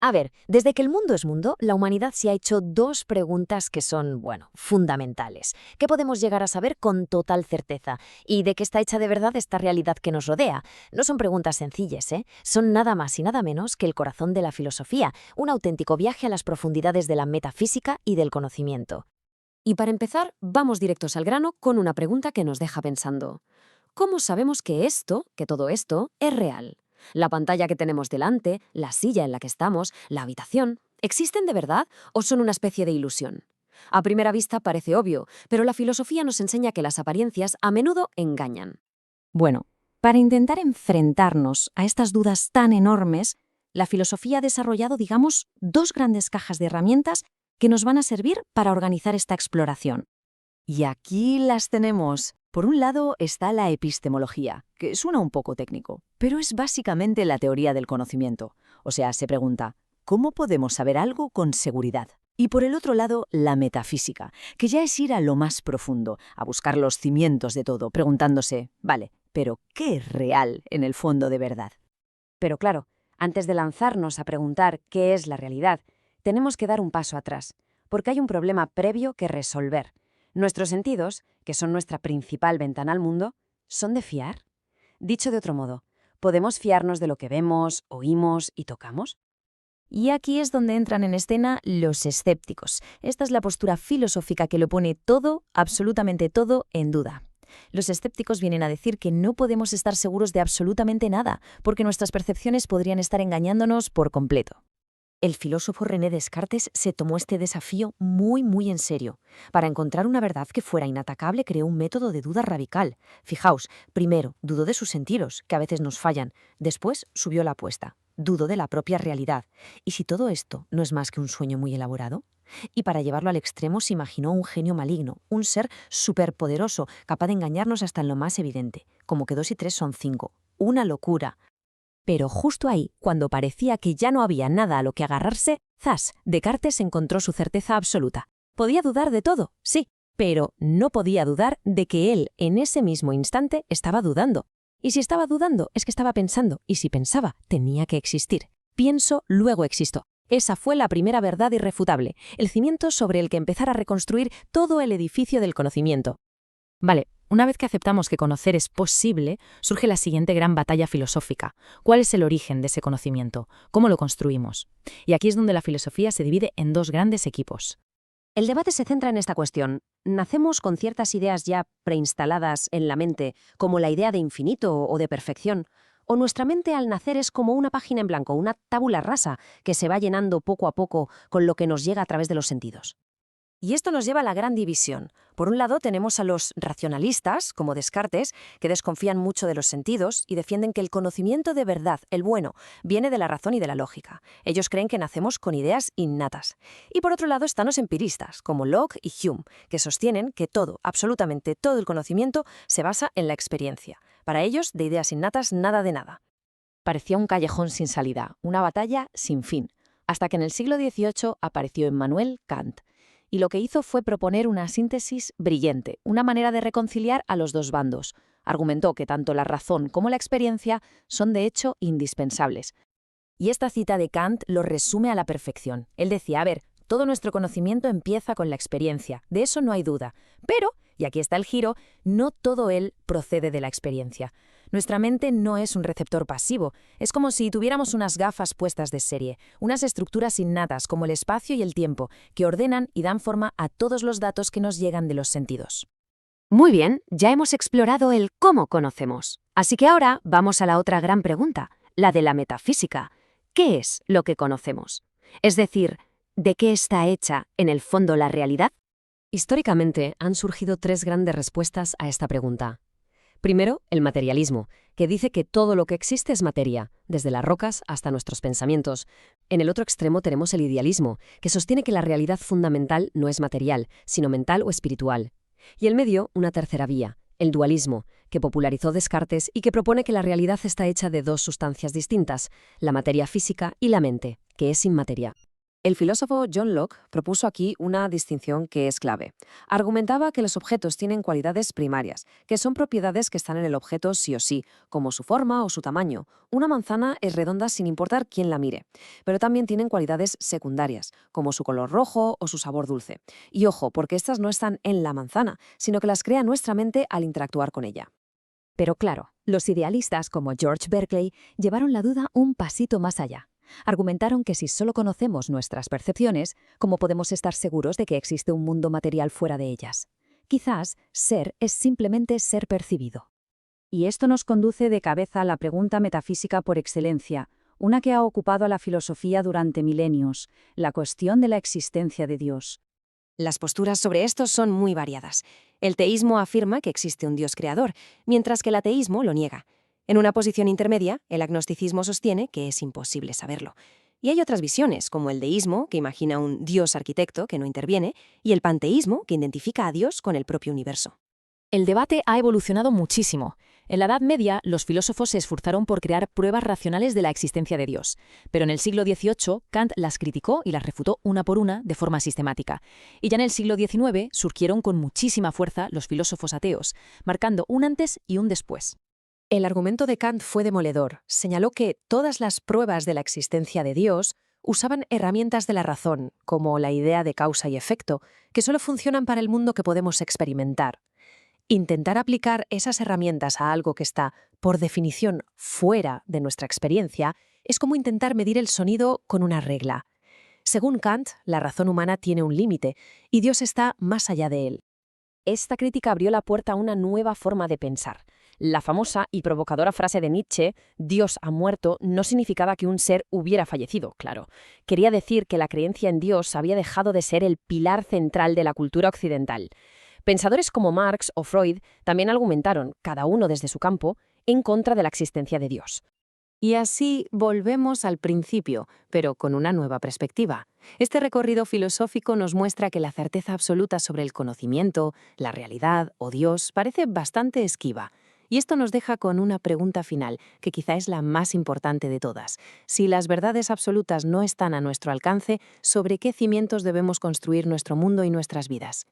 A ver, desde que el mundo es mundo, la humanidad se ha hecho dos preguntas que son, bueno, fundamentales. ¿Qué podemos llegar a saber con total certeza? ¿Y de qué está hecha de verdad esta realidad que nos rodea? No son preguntas sencillas, ¿eh? Son nada más y nada menos que el corazón de la filosofía, un auténtico viaje a las profundidades de la metafísica y del conocimiento. Y para empezar, vamos directos al grano con una pregunta que nos deja pensando. ¿Cómo sabemos que todo esto, es real? ¿La pantalla que tenemos delante, la silla en la que estamos, la habitación, existen de verdad o son una especie de ilusión? A primera vista parece obvio, pero la filosofía nos enseña que las apariencias a menudo engañan. Bueno, para intentar enfrentarnos a estas dudas tan enormes, la filosofía ha desarrollado, digamos, dos grandes cajas de herramientas que nos van a servir para organizar esta exploración. Y aquí las tenemos. Por un lado está la epistemología, que suena un poco técnico, pero es básicamente la teoría del conocimiento. O sea, se pregunta, ¿cómo podemos saber algo con seguridad? Y por el otro lado, la metafísica, que ya es ir a lo más profundo, a buscar los cimientos de todo, preguntándose, vale, pero ¿qué es real en el fondo de verdad? Pero claro, antes de lanzarnos a preguntar qué es la realidad, tenemos que dar un paso atrás, porque hay un problema previo que resolver. Nuestros sentidos, que son nuestra principal ventana al mundo, ¿son de fiar? Dicho de otro modo, ¿podemos fiarnos de lo que vemos, oímos y tocamos? Y aquí es donde entran en escena los escépticos. Esta es la postura filosófica que lo pone todo, absolutamente todo, en duda. Los escépticos vienen a decir que no podemos estar seguros de absolutamente nada, porque nuestras percepciones podrían estar engañándonos por completo. El filósofo René Descartes se tomó este desafío muy en serio. Para encontrar una verdad que fuera inatacable, creó un método de duda radical. Fijaos, primero, dudó de sus sentidos, que a veces nos fallan. Después, subió la apuesta. Dudó de la propia realidad. ¿Y si todo esto no es más que un sueño muy elaborado? Y para llevarlo al extremo se imaginó un genio maligno, un ser superpoderoso, capaz de engañarnos hasta en lo más evidente, como que 2 y 3 son 5. Una locura. Pero justo ahí, cuando parecía que ya no había nada a lo que agarrarse, ¡zas!, Descartes encontró su certeza absoluta. Podía dudar de todo, sí, pero no podía dudar de que él, en ese mismo instante, estaba dudando. Y si estaba dudando, es que estaba pensando, y si pensaba, tenía que existir. Pienso, luego existo. Esa fue la primera verdad irrefutable, el cimiento sobre el que empezar a reconstruir todo el edificio del conocimiento. Vale, una vez que aceptamos que conocer es posible, surge la siguiente gran batalla filosófica. ¿Cuál es el origen de ese conocimiento? ¿Cómo lo construimos? Y aquí es donde la filosofía se divide en dos grandes equipos. El debate se centra en esta cuestión. ¿Nacemos con ciertas ideas ya preinstaladas en la mente, como la idea de infinito o de perfección? ¿O nuestra mente al nacer es como una página en blanco, una tabula rasa, que se va llenando poco a poco con lo que nos llega a través de los sentidos? Y esto nos lleva a la gran división. Por un lado tenemos a los racionalistas, como Descartes, que desconfían mucho de los sentidos y defienden que el conocimiento de verdad, el bueno, viene de la razón y de la lógica. Ellos creen que nacemos con ideas innatas. Y por otro lado están los empiristas, como Locke y Hume, que sostienen que todo, absolutamente todo el conocimiento, se basa en la experiencia. Para ellos, de ideas innatas, nada de nada. Parecía un callejón sin salida, una batalla sin fin, hasta que en el siglo XVIII apareció Immanuel Kant. Y lo que hizo fue proponer una síntesis brillante, una manera de reconciliar a los dos bandos. Argumentó que tanto la razón como la experiencia son de hecho indispensables. Y esta cita de Kant lo resume a la perfección. Él decía, a ver, todo nuestro conocimiento empieza con la experiencia, de eso no hay duda. Pero, y aquí está el giro, no todo él procede de la experiencia. Nuestra mente no es un receptor pasivo, es como si tuviéramos unas gafas puestas de serie, unas estructuras innatas como el espacio y el tiempo, que ordenan y dan forma a todos los datos que nos llegan de los sentidos. Muy bien, ya hemos explorado el cómo conocemos. Así que ahora vamos a la otra gran pregunta, la de la metafísica. ¿Qué es lo que conocemos? Es decir, ¿de qué está hecha, en el fondo, la realidad? Históricamente han surgido tres grandes respuestas a esta pregunta. Primero, el materialismo, que dice que todo lo que existe es materia, desde las rocas hasta nuestros pensamientos. En el otro extremo tenemos el idealismo, que sostiene que la realidad fundamental no es material, sino mental o espiritual. Y en medio, una tercera vía, el dualismo, que popularizó Descartes y que propone que la realidad está hecha de dos sustancias distintas, la materia física y la mente, que es inmateria. El filósofo John Locke propuso aquí una distinción que es clave. Argumentaba que los objetos tienen cualidades primarias, que son propiedades que están en el objeto sí o sí, como su forma o su tamaño. Una manzana es redonda sin importar quién la mire, pero también tienen cualidades secundarias, como su color rojo o su sabor dulce. Y ojo, porque estas no están en la manzana, sino que las crea nuestra mente al interactuar con ella. Pero claro, los idealistas como George Berkeley llevaron la duda un pasito más allá. Argumentaron que si solo conocemos nuestras percepciones, ¿cómo podemos estar seguros de que existe un mundo material fuera de ellas? Quizás ser es simplemente ser percibido. Y esto nos conduce de cabeza a la pregunta metafísica por excelencia, una que ha ocupado a la filosofía durante milenios, la cuestión de la existencia de Dios. Las posturas sobre esto son muy variadas. El teísmo afirma que existe un Dios creador, mientras que el ateísmo lo niega. En una posición intermedia, el agnosticismo sostiene que es imposible saberlo. Y hay otras visiones, como el deísmo, que imagina un Dios arquitecto que no interviene, y el panteísmo, que identifica a Dios con el propio universo. El debate ha evolucionado muchísimo. En la Edad Media, los filósofos se esforzaron por crear pruebas racionales de la existencia de Dios, pero en el siglo XVIII Kant las criticó y las refutó una por una de forma sistemática. Y ya en el siglo XIX surgieron con muchísima fuerza los filósofos ateos, marcando un antes y un después. El argumento de Kant fue demoledor. Señaló que todas las pruebas de la existencia de Dios usaban herramientas de la razón, como la idea de causa y efecto, que solo funcionan para el mundo que podemos experimentar. Intentar aplicar esas herramientas a algo que está, por definición, fuera de nuestra experiencia, es como intentar medir el sonido con una regla. Según Kant, la razón humana tiene un límite, y Dios está más allá de él. Esta crítica abrió la puerta a una nueva forma de pensar. La famosa y provocadora frase de Nietzsche, Dios ha muerto, no significaba que un ser hubiera fallecido, claro. Quería decir que la creencia en Dios había dejado de ser el pilar central de la cultura occidental. Pensadores como Marx o Freud también argumentaron, cada uno desde su campo, en contra de la existencia de Dios. Y así volvemos al principio, pero con una nueva perspectiva. Este recorrido filosófico nos muestra que la certeza absoluta sobre el conocimiento, la realidad o Dios parece bastante esquiva. Y esto nos deja con una pregunta final, que quizá es la más importante de todas. Si las verdades absolutas no están a nuestro alcance, ¿sobre qué cimientos debemos construir nuestro mundo y nuestras vidas?